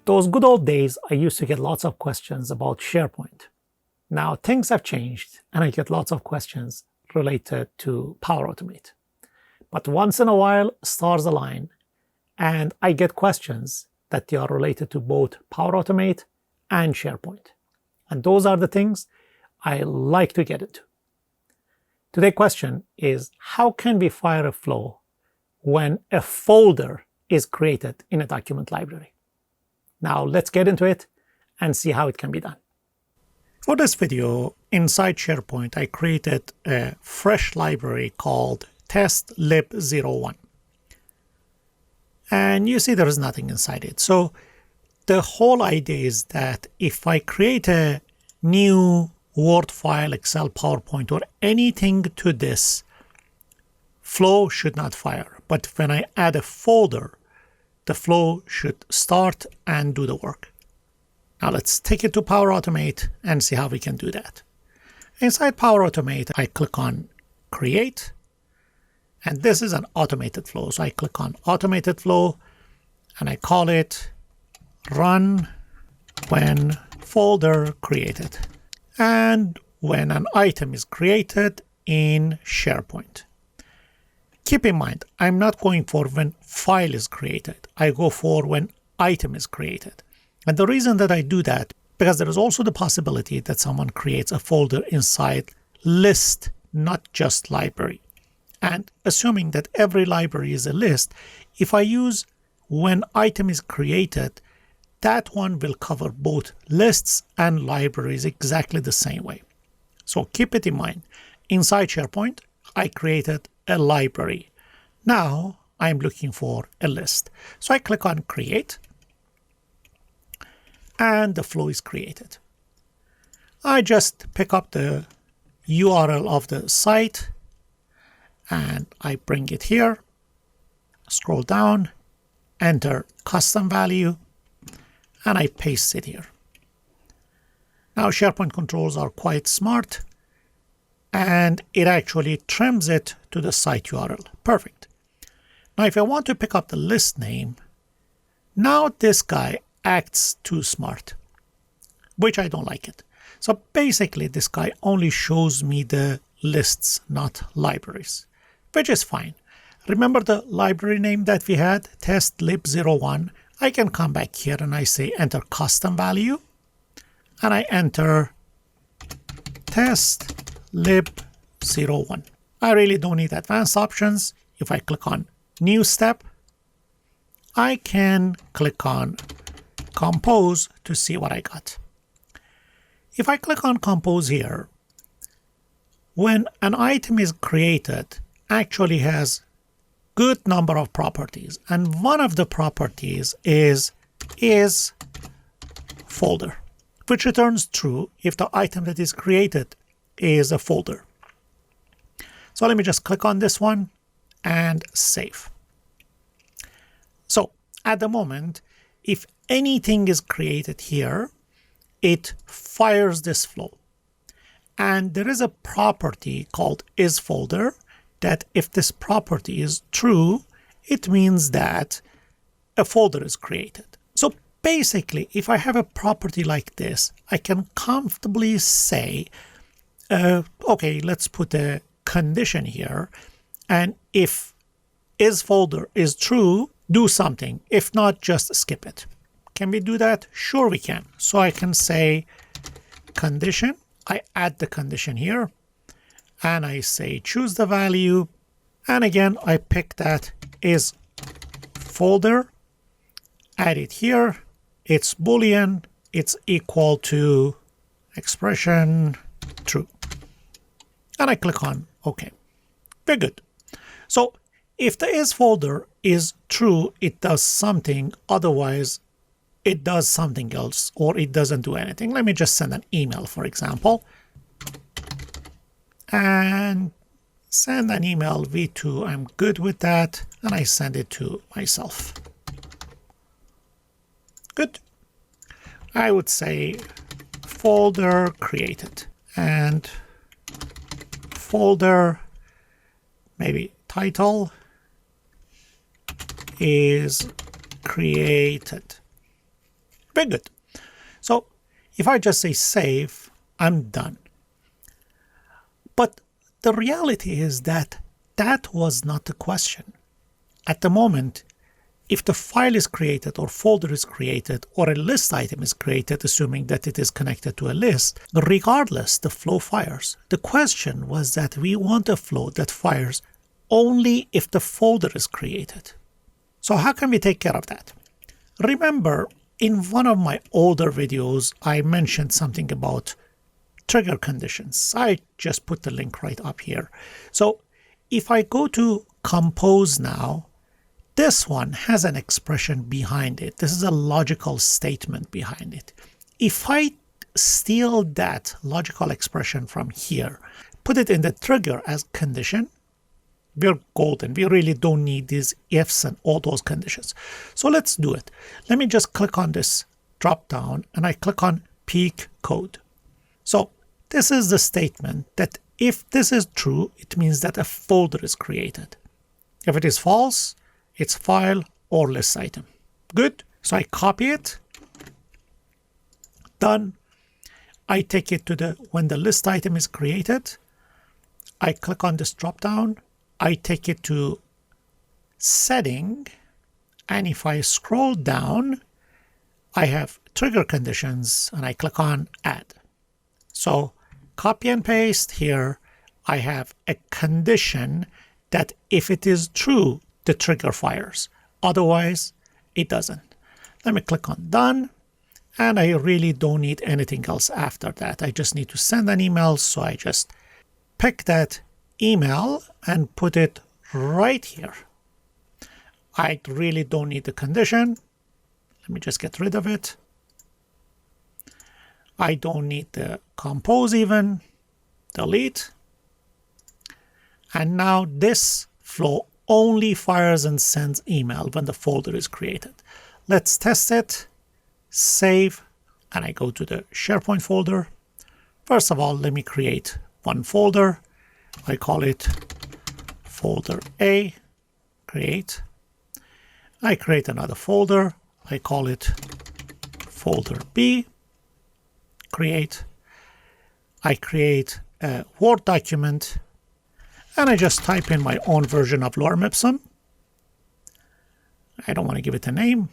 Those good old days, I used to get lots of questions about SharePoint. Now things have changed and I get lots of questions related to Power Automate. But once in a while, stars align and I get questions that they are related to both Power Automate and SharePoint. And those are the things I like to get into. Today's question is, how can we fire a flow when a folder is created in a document library? Now let's get into it and see how it can be done. For this video, inside SharePoint, I created a fresh library called testlib01. And you see there is nothing inside it. So the whole idea is that if I create a new Word file, Excel, PowerPoint, or anything to this, flow should not fire. But when I add a folder, the flow should start and do the work. Now let's take it to Power Automate and see how we can do that. Inside Power Automate, I click on Create. And this is an automated flow. So I click on Automated Flow and I call it Run When Folder Created. And when an item is created in SharePoint. Keep in mind, I'm not going for when file is created. I go for when item is created. And the reason that I do that, because there is also the possibility that someone creates a folder inside list, not just library. And assuming that every library is a list, if I use when item is created, that one will cover both lists and libraries exactly the same way. So keep it in mind. Inside SharePoint, I created a library. Now I'm looking for a list. So I click on Create, and the flow is created. I just pick up the URL of the site, and I bring it here, scroll down, enter custom value, and I paste it here. Now SharePoint controls are quite smart, and it actually trims it to the site URL. Perfect. Now if I want to pick up the list name, now this guy acts too smart, which I don't like it. So basically this guy only shows me the lists, not libraries, which is fine. Remember the library name that we had, testlib01? I can come back here and I say enter custom value, and I enter testlib01. I really don't need advanced options. If I click on new step, I can click on compose to see what I got. If I click on compose here, when an item is created, actually has good number of properties, and one of the properties is folder, which returns true if the item that is created is a folder. So let me just click on this one and save. So at the moment, if anything is created here, it fires this flow. And there is a property called isFolder that if this property is true, it means that a folder is created. So basically, if I have a property like this, I can comfortably say, okay, let's put a condition here. And if isFolder is true, do something. If not, just skip it. Can we do that? Sure we can. So I can say condition. I add the condition here. And I say choose the value, and again I pick that is folder, add it here, it's boolean, it's equal to expression true, and I click on OK. Very good. So if the isFolder is true, it does something, otherwise it does something else, or it doesn't do anything. Let me just send an email, for example. And send an email v2, I'm good with that, and I send it to myself. Good. I would say folder created, and folder, maybe title is created. Very good. So if I just say save, I'm done. But the reality is that that was not the question. At the moment, if the file is created or folder is created or a list item is created, assuming that it is connected to a list, regardless, the flow fires. The question was that we want a flow that fires only if the folder is created. So how can we take care of that? Remember, in one of my older videos, I mentioned something about trigger conditions. I just put the link right up here. So if I go to compose now, this one has an expression behind it. This is a logical statement behind it. If I steal that logical expression from here, put it in the trigger as condition, we're golden. We really don't need these ifs and all those conditions. So let's do it. Let me just click on this drop down and I click on peek code. So this is the statement that if this is true, it means that a folder is created. If it is false, it's file or list item. Good. So I copy it. Done. I take it to when the list item is created. I click on this drop down. I take it to setting. And if I scroll down, I have trigger conditions and I click on add. So copy and paste here. I have a condition that if it is true, the trigger fires. Otherwise, it doesn't. Let me click on done. And I really don't need anything else after that. I just need to send an email. So I just pick that email and put it right here. I really don't need the condition. Let me just get rid of it. I don't need the compose even. Delete. And now this flow only fires and sends email when the folder is created. Let's test it. Save. And I go to the SharePoint folder. First of all, let me create one folder. I call it folder A. Create. I create another folder. I call it folder B. Create. I create a Word document. And I just type in my own version of Lorem Ipsum. I don't want to give it a name.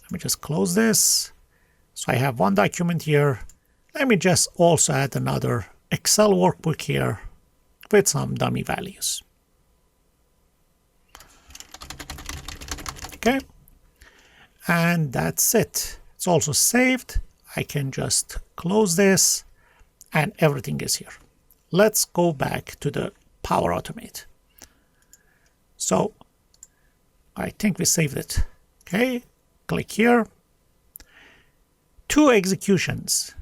Let me just close this. So I have one document here. Let me just also add another Excel workbook here with some dummy values. Okay. And that's it. It's also saved. I can just close this and everything is here. Let's go back to the Power Automate. So I think we saved it. Okay, click here. 2 executions.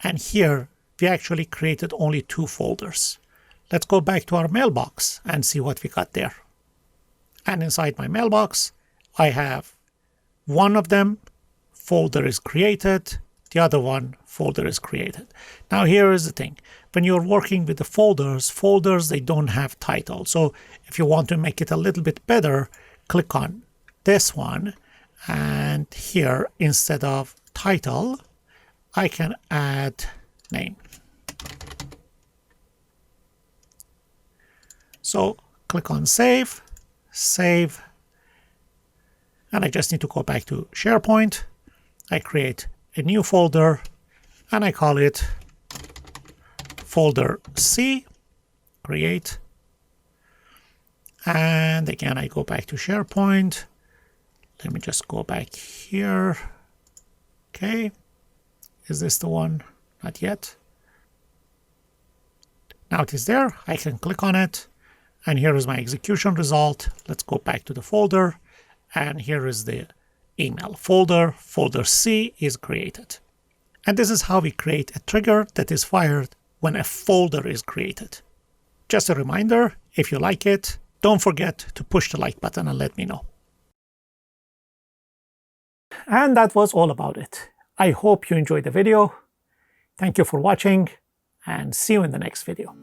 And here we actually created only 2 folders. Let's go back to our mailbox and see what we got there. And inside my mailbox, I have one of them, folder is created. The other one, folder is created. Now here is the thing. When you're working with the folders, they don't have title. So if you want to make it a little bit better, click on this one. And here, instead of title, I can add name. So click on save, save. And I just need to go back to SharePoint. I create a new folder and I call it folder C, create. And again, I go back to SharePoint. Let me just go back here. Okay. Is this the one? Not yet. Now it is there. I can click on it. And here is my execution result. Let's go back to the folder. And here is the email folder. Folder C is created. And this is how we create a trigger that is fired when a folder is created. Just a reminder, if you like it, don't forget to push the like button and let me know. And that was all about it. I hope you enjoyed the video. Thank you for watching and see you in the next video.